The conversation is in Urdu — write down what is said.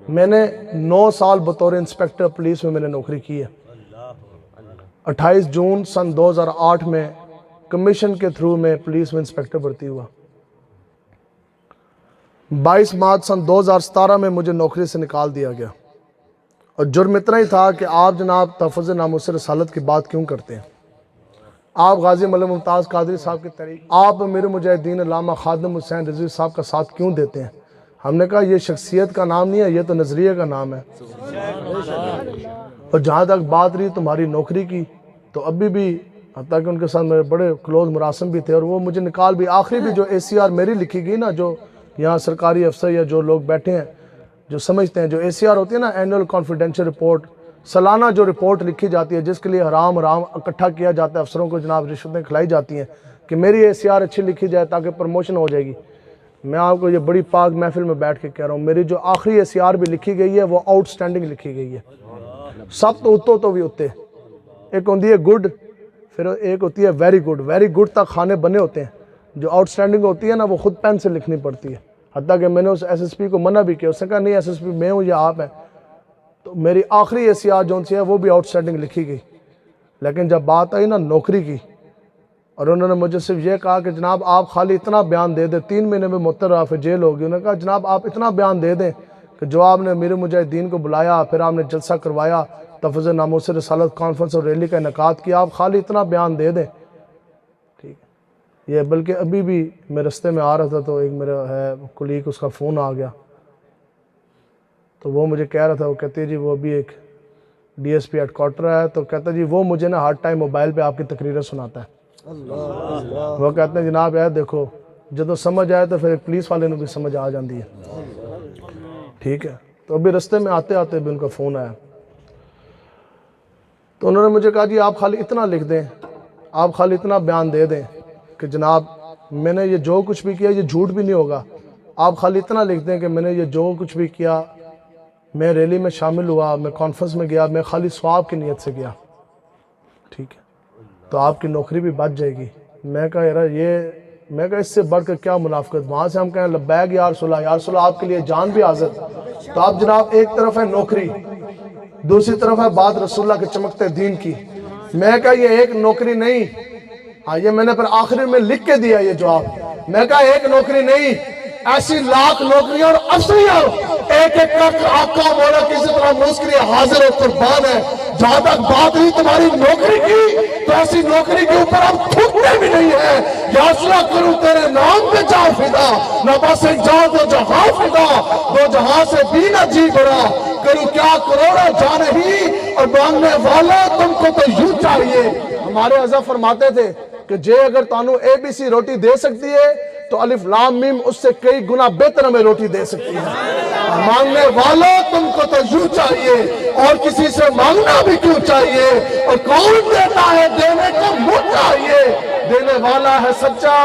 میں نے 9 سال بطور انسپیکٹر پولیس میں میں نے نوکری کی ہے۔ 28 جون سن 2008 میں کمیشن کے تھرو میں پولیس میں انسپیکٹر بھرتی ہوا۔ 22 مارچ سن 2017 میں مجھے نوکری سے نکال دیا گیا، اور جرم اتنا ہی تھا کہ آپ جناب تحفظ ناموس رسالت کی بات کیوں کرتے ہیں؟ آپ غازی ملک ممتاز قادری صاحب کی تحریک، آپ امیر مجاہدین علامہ خادم حسین رضوی صاحب کا ساتھ کیوں دیتے ہیں؟ ہم نے کہا یہ شخصیت کا نام نہیں ہے، یہ تو نظریے کا نام ہے۔ اور جہاں تک بات رہی تمہاری نوکری کی، تو ابھی بھی حتیٰ کہ ان کے ساتھ میرے بڑے کلوز مراسم بھی تھے، اور وہ مجھے نکال بھی آخری بھی جو ACR میری لکھی گئی نا، جو یہاں سرکاری افسر یا جو لوگ بیٹھے ہیں جو سمجھتے ہیں، جو ACR ہوتی ہے نا، اینول کانفیڈینشیل رپورٹ، سالانہ جو رپورٹ لکھی جاتی ہے جس کے لیے حرام اکٹھا کیا جاتا ہے، افسروں کو جناب رشوتیں کھلائی جاتی ہیں کہ میری ACR اچھی لکھی جائے تاکہ پروموشن ہو جائے گی۔ میں آپ کو یہ بڑی پاک محفل میں بیٹھ کے کہہ رہا ہوں، میری جو آخری ACR بھی لکھی گئی ہے وہ آؤٹ سٹینڈنگ لکھی گئی ہے۔ سب تو اتو تو بھی اتے، ایک ہوتی ہے گڈ، پھر ایک ہوتی ہے ویری گڈ۔ ویری گڈ تک کھانے بنے ہوتے ہیں، جو آؤٹ سٹینڈنگ ہوتی ہے نا وہ خود پین سے لکھنی پڑتی ہے۔ حتیٰ کہ میں نے اس SSP کو منع بھی کیا، اس نے کہا نہیں SSP میں ہوں یا آپ ہیں۔ تو میری آخری ACR جو سی ہے وہ بھی آؤٹ سٹینڈنگ لکھی گئی، لیکن جب بات آئی نا نوکری کی، اور انہوں نے مجھے صرف یہ کہا کہ جناب آپ خالی اتنا بیان دے دیں، 3 مہینے میں معطل رہا، پھر جیل ہوگی۔ انہوں نے کہا جناب آپ اتنا بیان دے دیں کہ جو آپ نے امیر مجاہدین کو بلایا، پھر آپ نے جلسہ کروایا، تحفظ ناموس رسالت کانفرنس اور ریلی کا انعقاد کیا، آپ خالی اتنا بیان دے دیں، ٹھیک ہے۔ یہ بلکہ ابھی بھی میں رستے میں آ رہا تھا تو ایک میرا ہے کلیگ، اس کا فون آ گیا، تو وہ مجھے کہہ رہا تھا، وہ کہتی ہے جی وہ ابھی ایک DSP ہیڈ کوارٹر ہے، تو کہتا جی وہ مجھے نا ہر ٹائم موبائل پہ آپ کی تقریریں سناتا ہے۔ وہ کہتے ہیں جناب یار دیکھو جب سمجھ آئے تو پھر پولیس والے نے بھی سمجھ آ جاندی ہے، ٹھیک ہے۔ تو ابھی رستے میں آتے آتے بھی ان کا فون آیا، تو انہوں نے مجھے کہا جی آپ خالی اتنا لکھ دیں، آپ خالی اتنا بیان دے دیں کہ جناب میں نے یہ جو کچھ بھی کیا یہ جھوٹ بھی نہیں ہوگا، آپ خالی اتنا لکھ دیں کہ میں نے یہ جو کچھ بھی کیا، میں ریلی میں شامل ہوا، میں کانفرنس میں گیا، میں خالی ثواب کی نیت سے گیا، ٹھیک ہے، تو آپ کی نوکری بھی بچ جائے گی۔ میں کہا یار میں کہا اس سے بڑھ کر کیا منافقت، وہاں سے ہم کہیں لبیک یا رسول اللہ، یا رسول اللہ آپ کے لیے جان بھی حاضر۔ تو آپ جناب ایک طرف ہے نوکری، دوسری طرف ہے بات رسول اللہ کے چمکتے دین کی۔ میں کہا یہ ایک نوکری نہیں، ہاں یہ میں نے پھر آخری میں لکھ کے دیا یہ جواب، میں کہا ایک نوکری نہیں، ایسی لاکھ نوکریاں اور افسریاں، ایک ایک کر آقا مولا کسی طرح ملک کے لیے حاضر و قربان ہے۔ جہاں تک بات رہی تمہاری نوکری کی، تو ایسی نوکری کے اوپر ہم تھکتے بھی نہیں ہیں۔ یا اللہ کروں تیرے نام پہ جا فدا، نہ بس جا دو جہاں فدا، دو جہاں سے بھی نہ جی بڑا، کروں کیا کروڑا جا نہیں، اور مانگنے والا تم کو تو یوں چاہیے۔ ہمارے حضرت فرماتے تھے کہ جے اگر تانوں ABC روٹی دے سکتی ہے تو الف لام میم اس سے کئی گنا بہتر ہمیں روٹی دے سکتی ہے۔ مانگنے والا تم کو تو یوں چاہیے، اور کسی سے مانگنا بھی کیوں چاہیے، اور کون دیتا ہے دینے کو منہ چاہیے، دینے والا ہے سچا۔